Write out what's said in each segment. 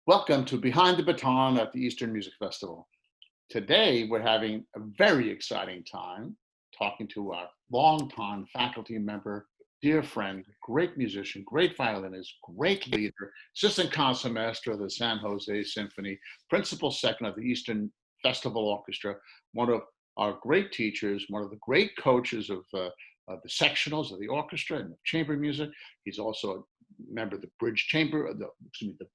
Welcome to Behind the Baton at the Eastern Music Festival. Today, we're having a very exciting time talking to our longtime faculty member, dear friend, great musician, great violinist, great leader, assistant concert master of the San Jose Symphony, principal second of the Eastern Festival Orchestra, one of our great teachers, one of the great coaches of the sectionals of the orchestra and the chamber music. He's also a member of the bridge chamber, the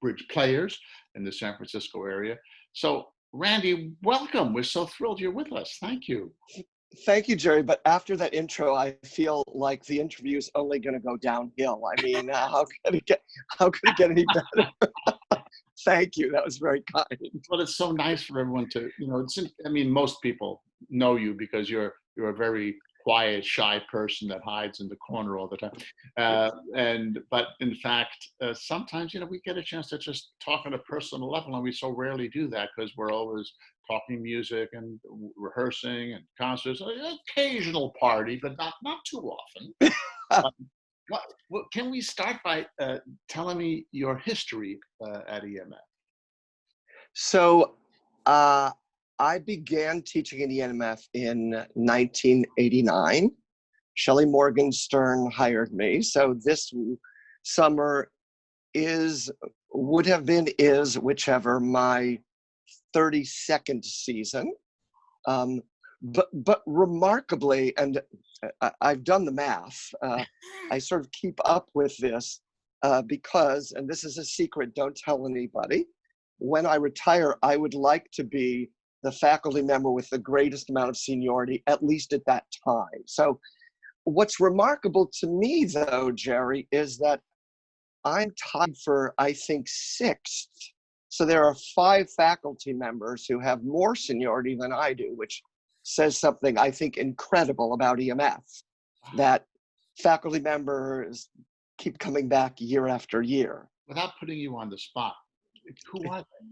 bridge players in the San Francisco area. So, Randy, welcome. We're so thrilled you're with us. Thank you. Thank you, Jerry. But after that intro, I feel like the interview is only going to go downhill. I mean, how could it get any better? Thank you. That was very kind. Well, it's so nice for everyone to, most people know you because you're a very quiet, shy person that hides in the corner all the time. But in fact, sometimes, we get a chance to just talk on a personal level, and we so rarely do that because we're always talking music and rehearsing and concerts, an occasional party, but not too often. Can we start by telling me your history at EMF? So I began teaching at EMF in 1989. Shelley Morgenstern hired me. So this summer would have been, whichever, my 32nd season. But remarkably, and I've done the math, I sort of keep up with this because, and this is a secret, don't tell anybody, when I retire, I would like to be the faculty member with the greatest amount of seniority, at least at that time. So what's remarkable to me, though, Jerry, is that I'm tied for, I think, 6th. So there are 5 faculty members who have more seniority than I do, which says something, I think, incredible about EMF, that faculty members keep coming back year after year. Without putting you on the spot, who are they?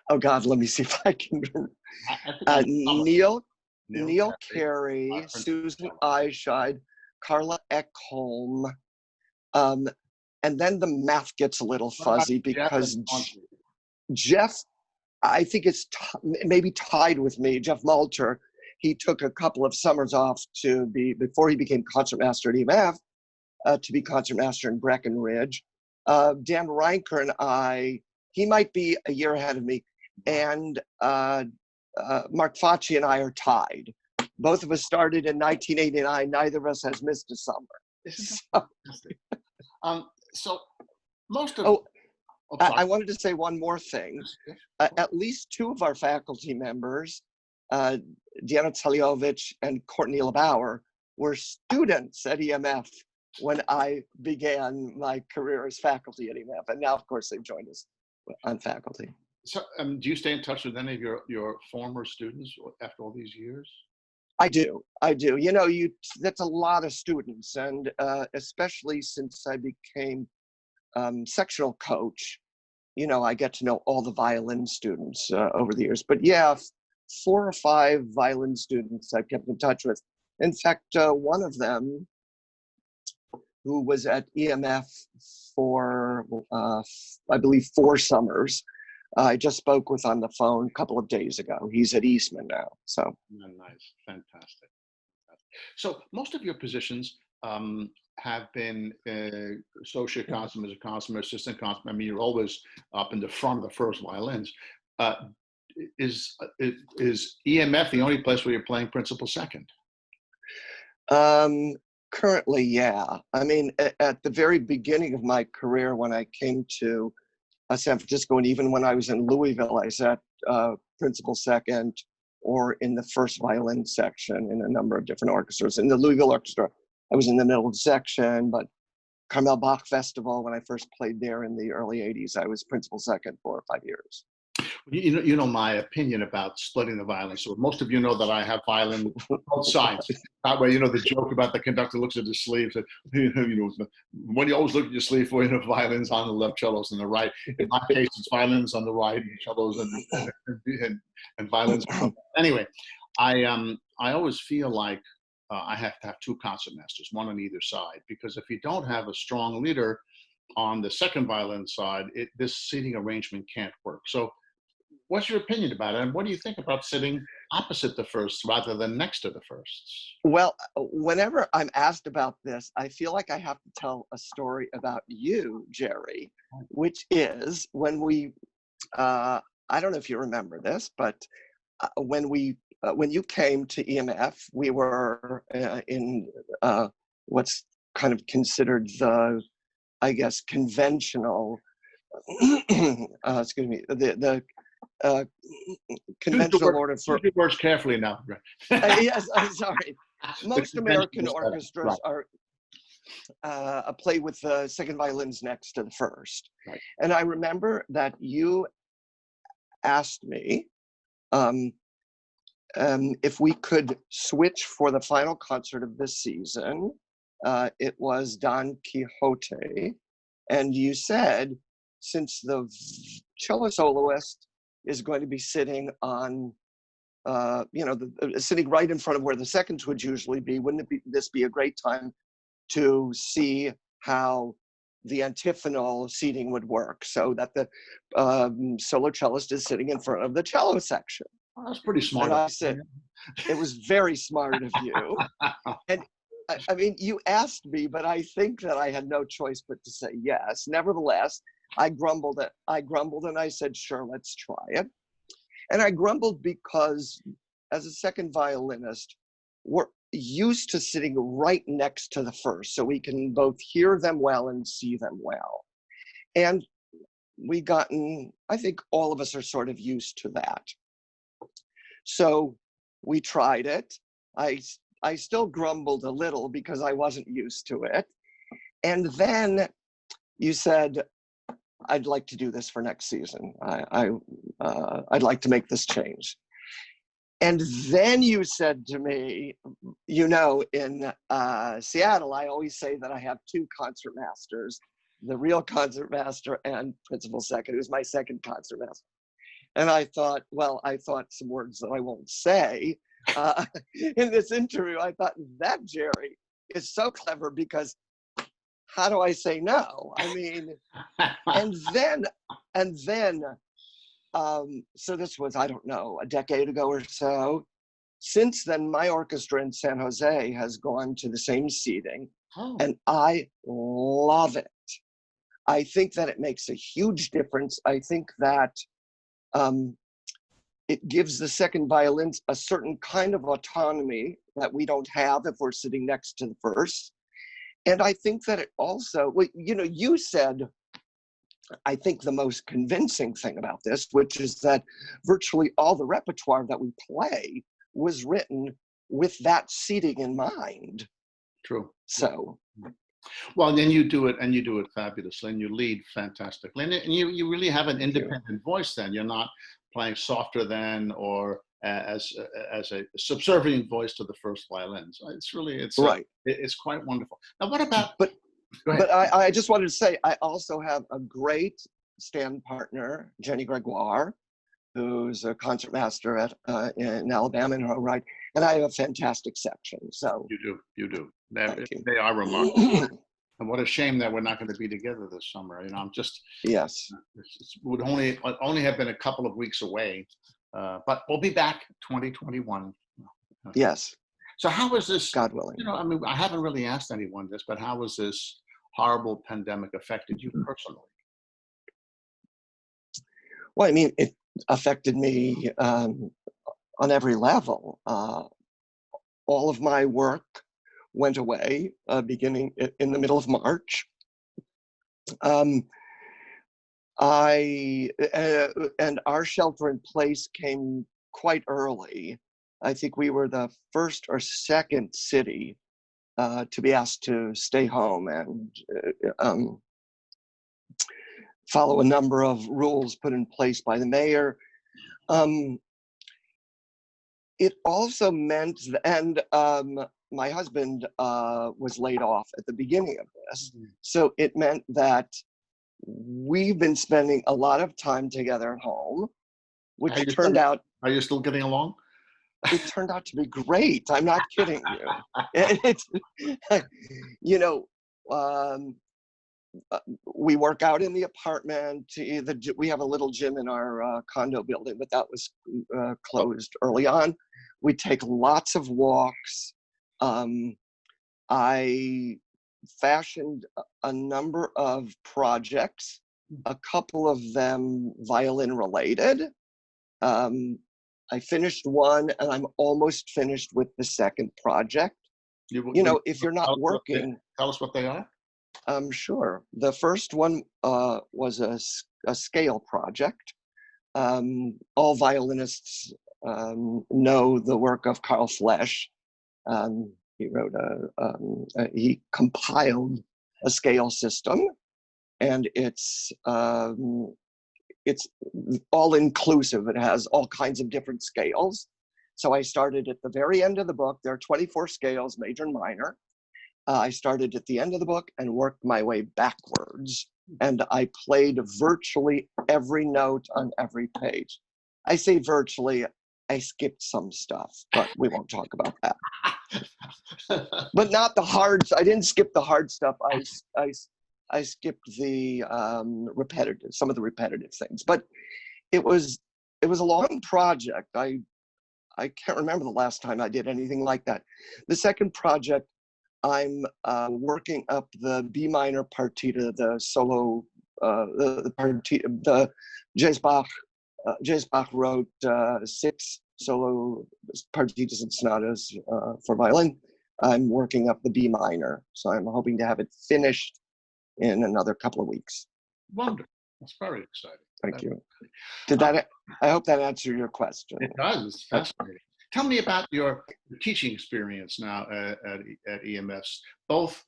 Oh God, let me see if I can. Neil Carey, Susan Eichscheid, Carla Ekholm, and then the math gets a little fuzzy because Jeff, I think it's maybe tied with me. Jeff Malter, he took a couple of summers off before he became concertmaster at EMF, to be concertmaster in Breckenridge. Dan Reinker and he might be a year ahead of me, and Mark Facci and I are tied. Both of us started in 1989. Neither of us has missed a summer. Isn't that fantastic? So most of I wanted to say one more thing. At least 2 of our faculty members, Diana Taliovich and Courtney LeBauer, were students at EMF when I began my career as faculty at EMF. And now, of course, they've joined us on faculty. So do you stay in touch with any of your former students after all these years? I do. That's a lot of students. And especially since I became sectional coach, I get to know all the violin students over the years. But yeah, 4 or 5 violin students I've kept in touch with. In fact, one of them, who was at EMF for, I believe, 4 summers, I just spoke with on the phone a couple of days ago. He's at Eastman now. So nice, fantastic. So most of your positions have been associate concertmaster, concertmaster, assistant concertmaster. I mean, you're always up in the front of the first violins. Is EMF the only place where you're playing principal second? Currently, yeah. I mean, at the very beginning of my career, when I came to San Francisco, and even when I was in Louisville, I sat principal second or in the first violin section in a number of different orchestras. In the Louisville Orchestra, I was in the middle section, but Carmel Bach Festival, when I first played there in the early 80s, I was principal second for 5 years. You know my opinion about splitting the violin. So most of you know that I have violin both sides. That way, the joke about the conductor looks at his sleeve. So, when you always look at your sleeve, for violins on the left, cellos on the right. In my case, it's violins on the right, and cellos and violins. Anyway, I always feel like I have to have 2 concertmasters, one on either side, because if you don't have a strong leader, on the second violin side, this seating arrangement can't work. So what's your opinion about it? And what do you think about sitting opposite the first rather than next to the firsts? Well, whenever I'm asked about this, I feel like I have to tell a story about you, Jerry, which is when we, I don't know if you remember this, but when you came to EMF, we were in what's kind of considered the, I guess, conventional, excuse me, the conventional order for. Choose your words carefully now. Yes, I'm sorry. Most American orchestras are play with the second violins next to the first. Right. And I remember that you asked me if we could switch for the final concert of this season. It was Don Quixote. And you said, since the cello soloist is going to be sitting on, sitting right in front of where the seconds would usually be, wouldn't this be a great time to see how the antiphonal seating would work, so that the solo cellist is sitting in front of the cello section? Oh, that's pretty smart. And I said, it was very smart of you. And I mean, you asked me, but I think that I had no choice but to say yes. Nevertheless, I grumbled and I said, sure, let's try it. And I grumbled because as a second violinist, we're used to sitting right next to the first, so we can both hear them well and see them well. And I think all of us are sort of used to that. So we tried it. I still grumbled a little because I wasn't used to it. And then you said, I'd like to do this for next season. I'd like to make this change. And then you said to me, in Seattle, I always say that I have two concert masters, the real concert master and principal second, who's my second concert master. And I thought some words that I won't say in this interview. I thought, that Jerry is so clever, because how do I say no? I mean, and then, so this was, I don't know, a decade ago or so. Since then, my orchestra in San Jose has gone to the same seating, and I love it. I think that it makes a huge difference. I think that it gives the second violins a certain kind of autonomy that we don't have if we're sitting next to the first. And I think that it also, you said, I think the most convincing thing about this, which is that virtually all the repertoire that we play was written with that seating in mind. True. So. Well, then you do it fabulously, and you lead fantastically. And you really have an independent voice then. You're not playing softer than or as a subservient voice to the first violins. It's right. It's quite wonderful. Now, what about? But I just wanted to say, I also have a great stand partner, Jenny Gregoire, who's a concert master in Alabama in her own right, and I have a fantastic section. So you do. They are remarkable. And what a shame that we're not going to be together this summer. I'm just yes. It would only have been a couple of weeks away, but we'll be back 2021. Yes. So how is this? God willing. I haven't really asked anyone this, but how has this horrible pandemic affected you personally? Well, I mean, it affected me on every level. All of my work went away beginning in the middle of March. And our shelter in place came quite early. I think we were the first or second city to be asked to stay home and follow a number of rules put in place by the mayor. It also meant, and my husband was laid off at the beginning of this. So it meant that we've been spending a lot of time together at home, which turned out. Are you still getting along? It turned out to be great. I'm not kidding you. It's, we work out in the apartment. We have a little gym in our condo building, but that was closed early on. We take lots of walks. I fashioned a number of projects, a couple of them violin related. I finished one, and I'm almost finished with the second project. If you're not working. Tell us what they are. Sure. The first one was a scale project. All violinists know the work of Carl Flesch. He wrote he compiled a scale system, and it's all inclusive. It has all kinds of different scales. So I started at the very end of the book. There are 24 scales, major and minor. I started at the end of the book and worked my way backwards. And I played virtually every note on every page. I say virtually, I skipped some stuff, but we won't talk about that. But not the hard. I didn't skip the hard stuff. I skipped the repetitive, some of the repetitive things. But it was a long project. I can't remember the last time I did anything like that. The second project, I'm working up the B minor partita, the solo, the partita, the J.S. Bach wrote 6 solo partitas and sonatas for violin. I'm working up the B minor, so I'm hoping to have it finished in another couple of weeks. Wonderful. That's very exciting. Thank you. I hope that answered your question. It does. It's fascinating. Tell me about your teaching experience now at EMFs, both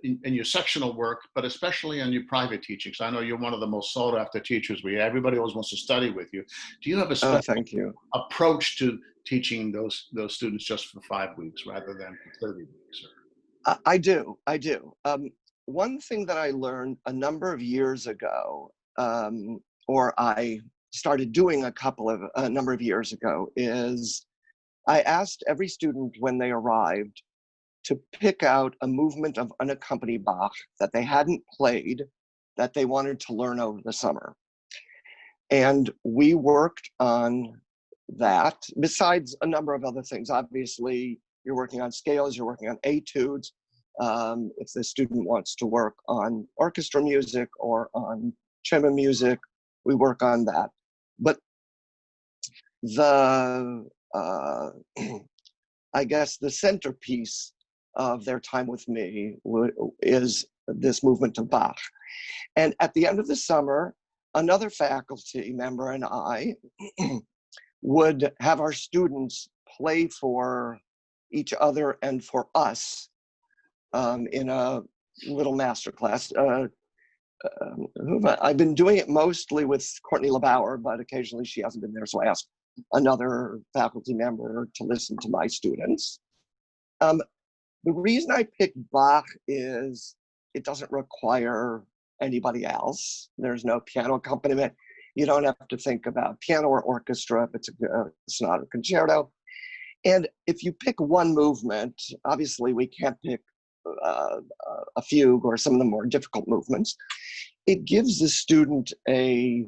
in your sectional work, but especially on your private teaching. So I know you're one of the most sought after teachers. Everybody always wants to study with you. Do you have a special approach to teaching those students just for 5 weeks rather than for 30 weeks? I do. One thing that I learned a number of years ago, or I started doing a number of years ago, is I asked every student when they arrived to pick out a movement of unaccompanied Bach that they hadn't played, that they wanted to learn over the summer. And we worked on that, besides a number of other things. Obviously, you're working on scales, you're working on etudes. If the student wants to work on orchestra music or on chamber music, we work on that. But I guess the centerpiece of their time with me is this movement of Bach. And at the end of the summer, another faculty member and I would have our students play for each other and for us in a little master class. I've been doing it mostly with Courtney LeBauer, but occasionally she hasn't been there, so I asked another faculty member to listen to my students. The reason I picked Bach is it doesn't require anybody else. There's no piano accompaniment. You don't have to think about piano or orchestra if it's a sonata or concerto. And if you pick one movement, obviously we can't pick a fugue or some of the more difficult movements. It gives the student a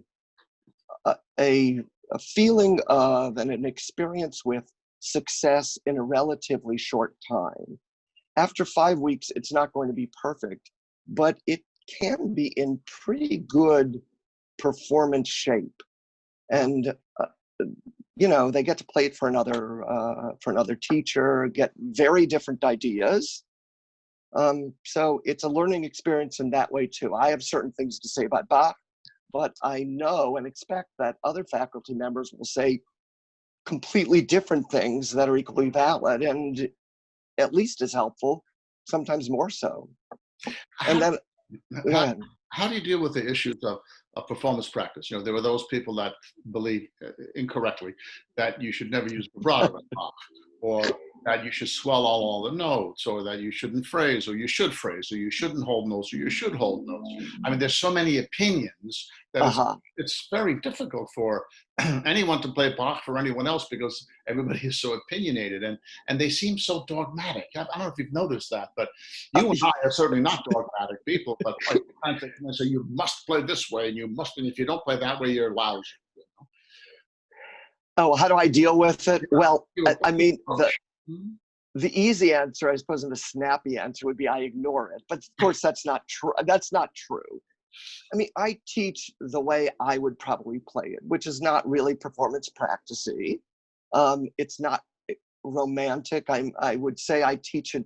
feeling of and an experience with success in a relatively short time. After 5 weeks, it's not going to be perfect, but it can be in pretty good performance shape. And they get to play it for another teacher, get very different ideas. So it's a learning experience in that way too. I have certain things to say about Bach, but I know and expect that other faculty members will say completely different things that are equally valid and at least as helpful, sometimes more so. And then, how do you deal with the issues of performance practice? There were those people that believe incorrectly that you should never use vibrato in Bach, or that you should swell all the notes, or that you shouldn't phrase, or you should phrase, or you shouldn't hold notes, or you should hold notes. I mean, there's so many opinions that it's very difficult for anyone to play Bach for anyone else, because everybody is so opinionated, and they seem so dogmatic. I don't know if you've noticed that, but you and I are certainly not dogmatic people, but sometimes they say you must play this way, and you must, and if you don't play that way, you're lousy. Oh, how do I deal with it? Well, I mean, the easy answer, I suppose, and the snappy answer would be I ignore it. But of course, that's not true. That's not true. I mean, I teach the way I would probably play it, which is not really performance practice-y. It's not romantic. I would say I teach it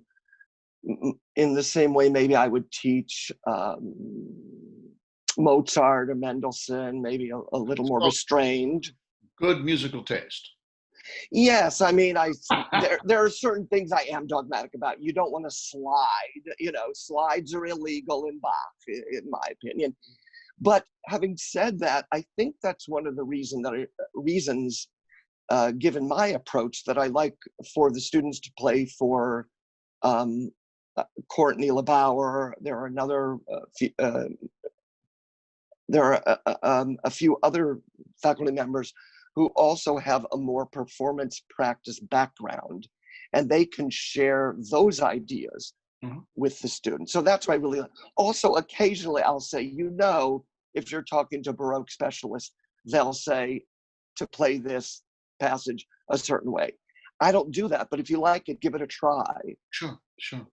in the same way maybe I would teach Mozart or Mendelssohn, maybe a little more restrained. Good musical taste. Yes, I mean, there are certain things I am dogmatic about. You don't want to slide, you know, slides are illegal in Bach, in my opinion. But having said that, I think that's one of the reasons, given my approach, that I like for the students to play for Courtney LeBauer. There are a few other faculty members who also have a more performance practice background, and they can share those ideas with the students. So that's why I really like. Also, occasionally I'll say, you know, if you're talking to Baroque specialists, they'll say to play this passage a certain way. I don't do that, but if you like it, give it a try. Sure, sure.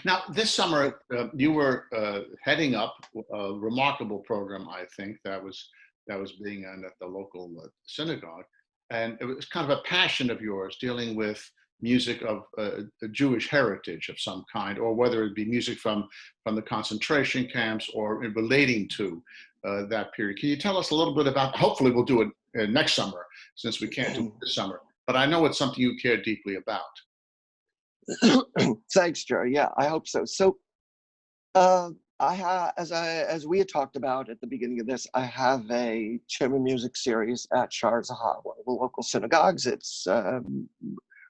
Now, this summer, you were heading up a remarkable program, I think, that was being done at the local synagogue. And it was kind of a passion of yours, dealing with music of a Jewish heritage of some kind, or whether it be music from the concentration camps or relating to that period. Can you tell us a little bit about, hopefully we'll do it next summer, since we can't do it this summer, but I know it's something you care deeply about. Thanks, Jerry. Yeah, I hope so. So I have, as we had talked about at the beginning of this, I have a chamber music series at Shar Zahav, one of the local synagogues. It's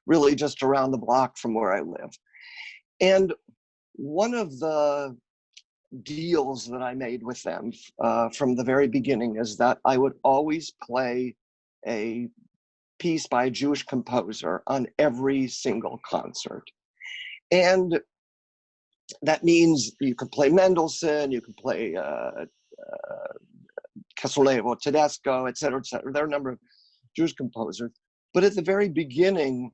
really just around the block from where I live. And one of the deals that I made with them from the very beginning is that I would always play a piece by a Jewish composer on every single concert. And that means you could play Mendelssohn, you could play Casalevo, Tedesco, et cetera, et cetera. There are a number of Jewish composers. But at the very beginning,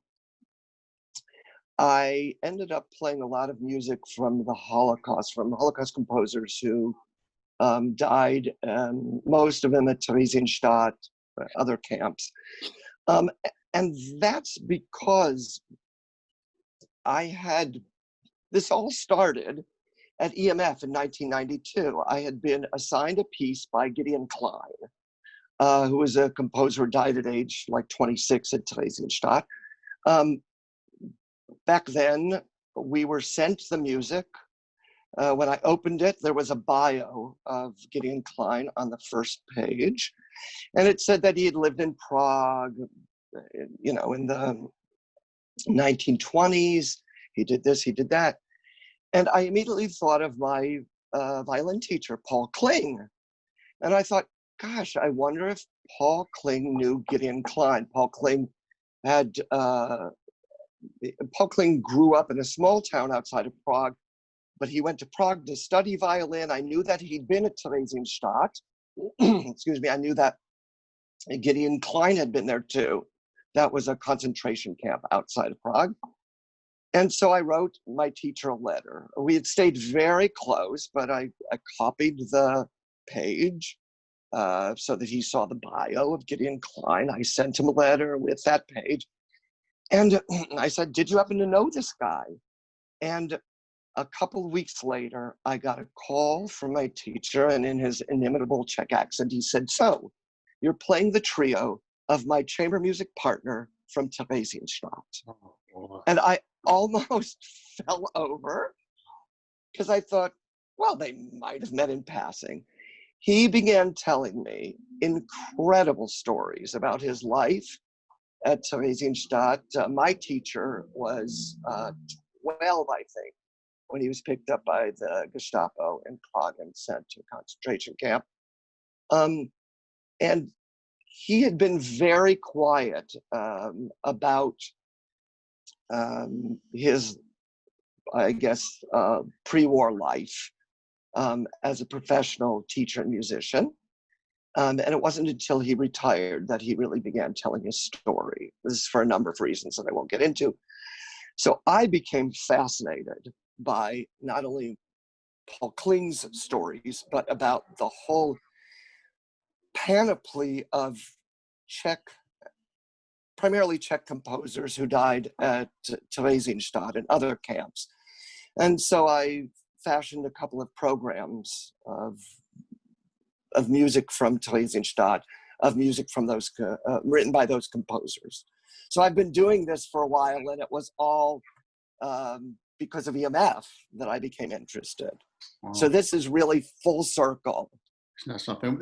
I ended up playing a lot of music from the Holocaust, from Holocaust composers who died, most of them at Theresienstadt, other camps. And that's because this all started at EMF in 1992. I had been assigned a piece by Gideon Klein, who was a composer who died at age like 26 at Theresienstadt. Back then, we were sent the music. When I opened it, there was a bio of Gideon Klein on the first page. And it said that he had lived in Prague, you know, in the 1920s. He did this, he did that. And I immediately thought of my violin teacher, Paul Kling. And I thought, gosh, I wonder if Paul Kling knew Gideon Klein. Paul Kling grew up in a small town outside of Prague, but he went to Prague to study violin. I knew that he'd been at Theresienstadt. Excuse me, I knew that Gideon Klein had been there too. That was a concentration camp outside of Prague. And so I wrote my teacher a letter. We had stayed very close, but I copied the page so that he saw the bio of Gideon Klein. I sent him a letter with that page. And I said, did you happen to know this guy? And a couple of weeks later, I got a call from my teacher, and in his inimitable Czech accent, he said, so you're playing the trio of my chamber music partner from Theresienstadt. Oh, and I almost fell over because I thought, well, they might have met in passing. He began telling me incredible stories about his life, at Theresienstadt. My teacher was 12, I think, when he was picked up by the Gestapo in Prague and sent to a concentration camp. And he had been very quiet about his, I guess, pre-war life as a professional teacher and musician. And it wasn't until he retired that he really began telling his story. This is for a number of reasons that I won't get into. So I became fascinated by not only Paul Kling's stories, but about the whole panoply of primarily Czech composers who died at Theresienstadt and other camps. And so I fashioned a couple of programs of music from Theresienstadt, of music from those written by those composers. So I've been doing this for a while, and it was all because of EMF that I became interested. Wow. So this is really full circle. That's something.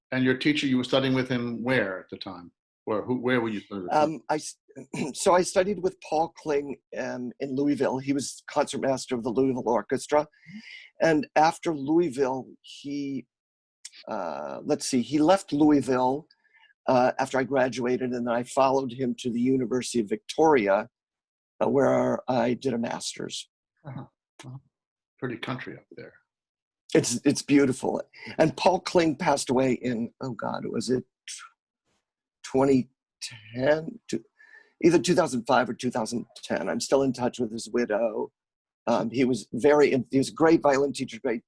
And your teacher, you were studying with him where at the time? Where were you studying? So I studied with Paul Kling in Louisville. He was concertmaster of the Louisville Orchestra. And after Louisville, he left Louisville after I graduated, and then I followed him to the University of Victoria, where I did a master's. Pretty country up there. It's beautiful. And Paul Kling passed away in, was it 2010? Either 2005 or 2010. I'm still in touch with his widow. He was a great violin teacher, great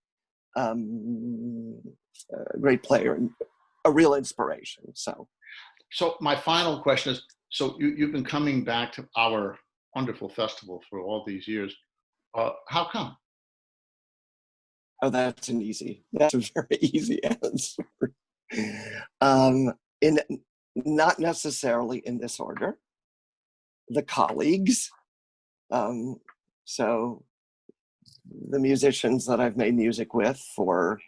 player, and a real inspiration. So my final question is, so you've been coming back to our wonderful festival for all these years. How come? Oh, that's a very easy answer. Not necessarily in this order. The colleagues. So the musicians that I've made music with for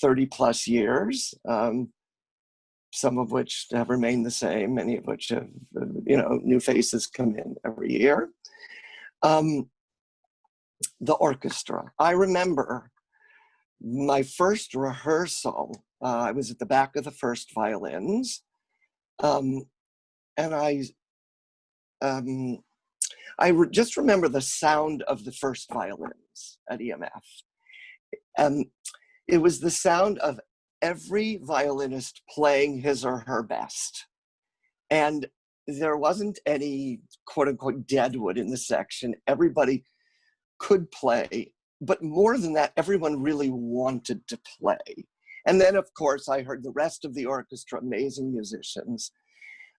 30 plus years, some of which have remained the same, many of which have, new faces come in every year. The orchestra. I remember my first rehearsal, I was at the back of the first violins, and I just remember the sound of the first violins at EMF. It was the sound of every violinist playing his or her best. And there wasn't any quote unquote deadwood in the section. Everybody could play, but more than that, everyone really wanted to play. And then of course I heard the rest of the orchestra, amazing musicians.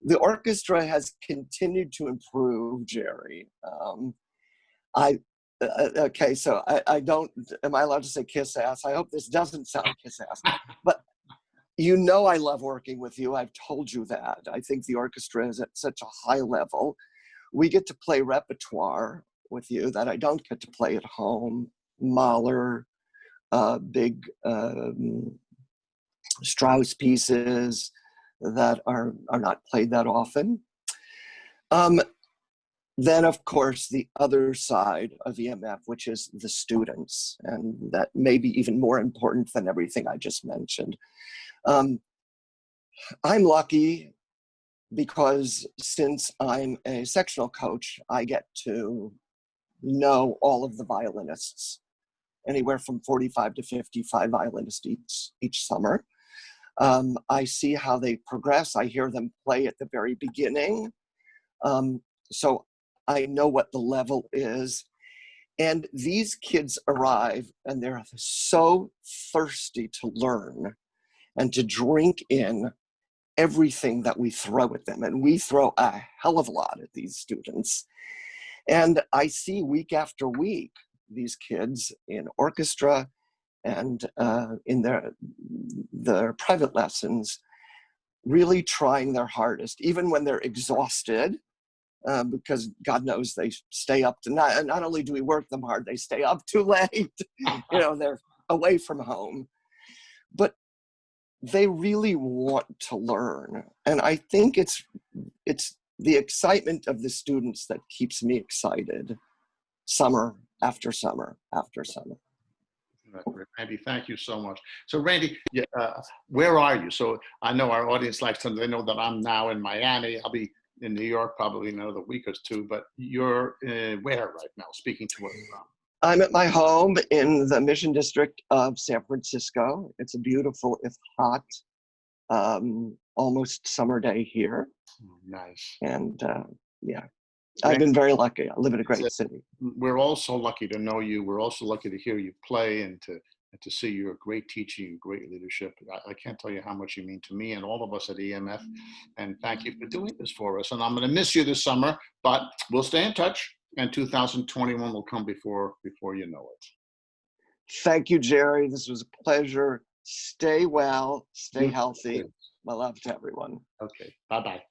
The orchestra has continued to improve, Jerry. Okay, so I don't, am I allowed to say kiss ass? I hope this doesn't sound kiss ass, but I love working with you. I've told you that. I think the orchestra is at such a high level. We get to play repertoire with you that I don't get to play at home. Mahler, big Strauss pieces that are not played that often. Then, of course, the other side of EMF, which is the students, and that may be even more important than everything I just mentioned. I'm lucky because since I'm a sectional coach, I get to know all of the violinists, anywhere from 45 to 55 violinists each summer. I see how they progress. I hear them play at the very beginning. So I know what the level is. And these kids arrive and they're so thirsty to learn and to drink in everything that we throw at them. And we throw a hell of a lot at these students. And I see week after week, these kids in orchestra and in their private lessons, really trying their hardest, even when they're exhausted, because God knows they stay up to, not only do we work them hard, they stay up too late, they're away from home. But they really want to learn. And I think it's the excitement of the students that keeps me excited summer after summer after summer. Randy, thank you so much. So Randy, where are you? So I know our audience likes to, they know that I'm now in Miami. I'll be in New York probably in another week or two, but you're where right now, speaking to us from? I'm at my home in the Mission District of San Francisco. It's a beautiful, if hot, almost summer day here. Nice. And yeah, I've been very lucky. I live in a great city. We're all so lucky to know you. We're also lucky to hear you play and to see your great teaching, great leadership. I can't tell you how much you mean to me and all of us at EMF. And thank you for doing this for us. And I'm going to miss you this summer, but we'll stay in touch. And 2021 will come before you know it. Thank you, Jerry. This was a pleasure. Stay well, stay healthy. My love to everyone. Okay. Bye-bye.